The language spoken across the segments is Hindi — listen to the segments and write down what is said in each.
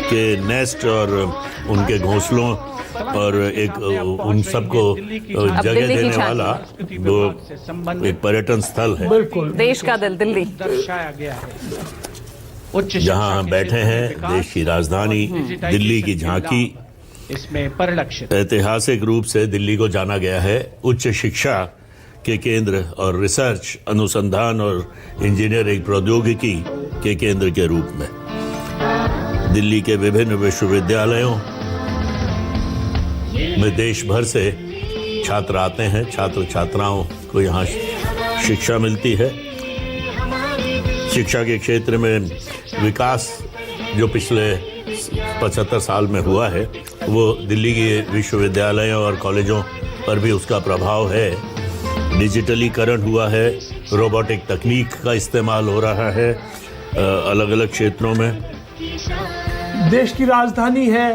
के नेस्ट और उनके घोंसलों और एक उन सबको जगह देने वाला वो एक पर्यटन स्थल है। बिल्कुल, देश का दिल दिल्ली दर्शाया गया है। जहां हम बैठे हैं, देश की राजधानी दिल्ली की झांकी इसमें परिलक्षित। ऐतिहासिक रूप से दिल्ली को जाना गया है उच्च शिक्षा के केंद्र और रिसर्च, अनुसंधान और इंजीनियरिंग प्रौद्योगिकी के केंद्र के रूप में। दिल्ली के विभिन्न विश्वविद्यालयों में देश भर से छात्र आते हैं, छात्र छात्राओं को यहाँ शिक्षा मिलती है। शिक्षा के क्षेत्र में विकास जो पिछले 75 साल में हुआ है, वो दिल्ली के विश्वविद्यालयों और कॉलेजों पर भी उसका प्रभाव है। डिजिटलीकरण हुआ है, रोबोटिक तकनीक का इस्तेमाल हो रहा है अलग अलग क्षेत्रों में। देश की राजधानी है,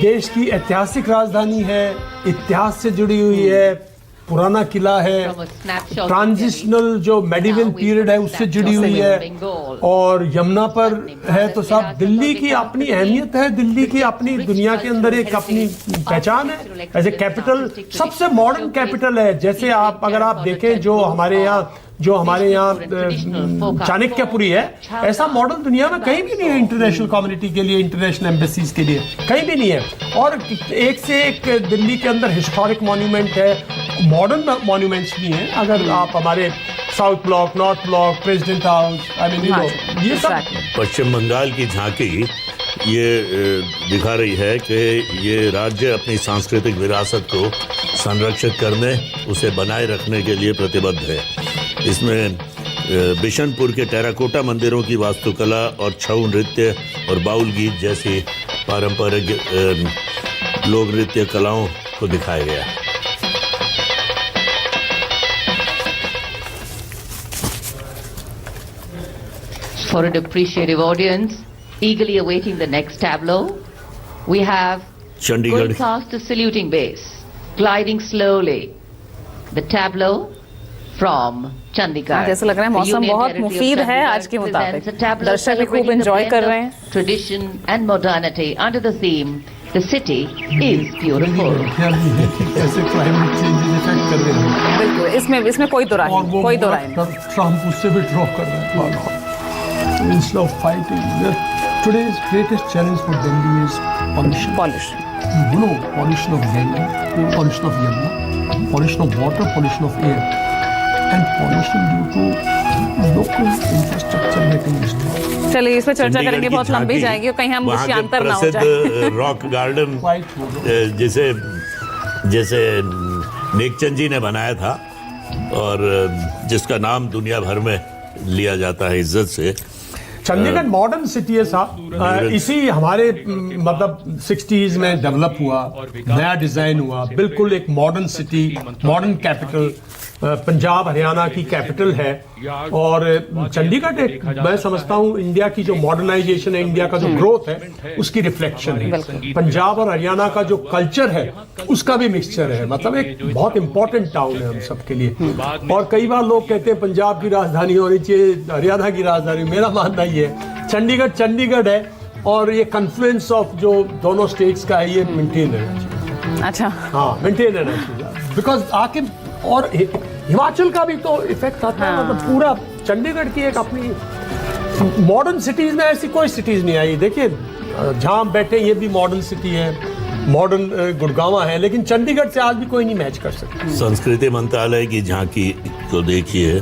देश की ऐतिहासिक राजधानी है, इतिहास से जुड़ी हुई है, पुराना किला है, ट्रांजिशनल जो मेडिवल पीरियड है उससे जुड़ी हुई है, और यमुना पर है। तो सब दिल्ली की अपनी अहमियत है, दिल्ली की अपनी दुनिया के अंदर एक अपनी पहचान है एज ए कैपिटल। सबसे मॉडर्न कैपिटल है। जैसे आप अगर आप देखें जो हमारे यहाँ चाणक्यपुरी है, ऐसा मॉडल दुनिया में कहीं भी नहीं है इंटरनेशनल कम्युनिटी के लिए, इंटरनेशनल एम्बेसीज के लिए कहीं भी नहीं है। और एक से एक दिल्ली के अंदर हिस्टोरिक मॉन्यूमेंट है, मॉडर्न मॉन्यूमेंट्स भी हैं। अगर आप हमारे south block, north block, president house, ये सब। पश्चिम बंगाल की झांकी ये दिखा रही है कि ये राज्य अपनी सांस्कृतिक विरासत को संरक्षित करने, उसे बनाए रखने के लिए प्रतिबद्ध है। इसमें बिशनपुर के टेराकोटा मंदिरों की वास्तुकला और छऊ नृत्य और बाउल गीत जैसी पारंपरिक लोक नृत्य कलाओं को दिखाया गया है। For an appreciative audience, eagerly awaiting the next tableau, we have Chandigarh going past the saluting base, gliding slowly. The tableau from Chandigarh. जैसे लग रहा है मौसम बहुत मुफीद है आज के मुताबिक, दर्शक भी खूब एंजॉय कर रहे हैं। Tradition and modernity under the theme, the city is beautiful. ऐसे क्लाइमेट चेंज इफेक्ट कर रहे हैं। बिल्कुल, इसमें कोई दो राय नहीं, कोई दो राय नहीं। ट्रम्प उससे भी ड्रॉ कर रहे हैं। Instead of fighting, today's greatest challenge for Delhi is pollution. Pollution of Ganga, pollution of Yamuna, pollution of water, pollution of air, and pollution due to local infrastructure getting destroyed. चलिए इस पे चर्चा करेंगे, बहुत लंबी जाएगी और कहीं हम विषयांतर ना हो जाए। रॉक गार्डन जैसे नेकचंद जी ने बनाया था और जिसका नाम दुनिया भर में लिया जाता है इज्जत से। चंडीगढ़ मॉडर्न सिटी है साहब, इसी हमारे मतलब 60s में डेवलप हुआ, नया डिजाइन हुआ, बिल्कुल एक modern city, modern capital, Punjab Haryana की कैपिटल है। और चंडीगढ़ एक, मैं समझता हूँ इंडिया की जो मॉडर्नाइजेशन है, इंडिया का जो ग्रोथ है, उसकी रिफ्लेक्शन है। पंजाब और हरियाणा का जो कल्चर है उसका भी मिक्सचर है, मतलब एक बहुत इंपॉर्टेंट टाउन है हम सब के लिए। और कई बार लोग कहते हैं पंजाब की राजधानी होनी चाहिए, हरियाणा की राजधानी। मेरा मानना ये है चंडीगढ़ है और ये कन्फ्लुएंस ऑफ जो दोनों स्टेट्स का है, ये मेंटेन रहना चाहिए। अच्छा, हाँ, मेंटेन रहना चाहिए, बिकॉज आके और हिमाचल का भी तो इफेक्ट आता है। मतलब पूरा चंडीगढ़ की एक अपनी मॉडर्न सिटीज में ऐसी कोई सिटीज नहीं आई। देखिए जहां हम बैठे ये भी मॉडर्न सिटी है, मॉडर्न गुड़गांव है, लेकिन चंडीगढ़ से आज भी कोई नहीं मैच कर सकता। संस्कृति मंत्रालय की झांकी को देखिए,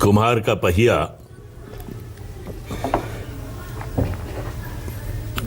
कुम्हार का पहिया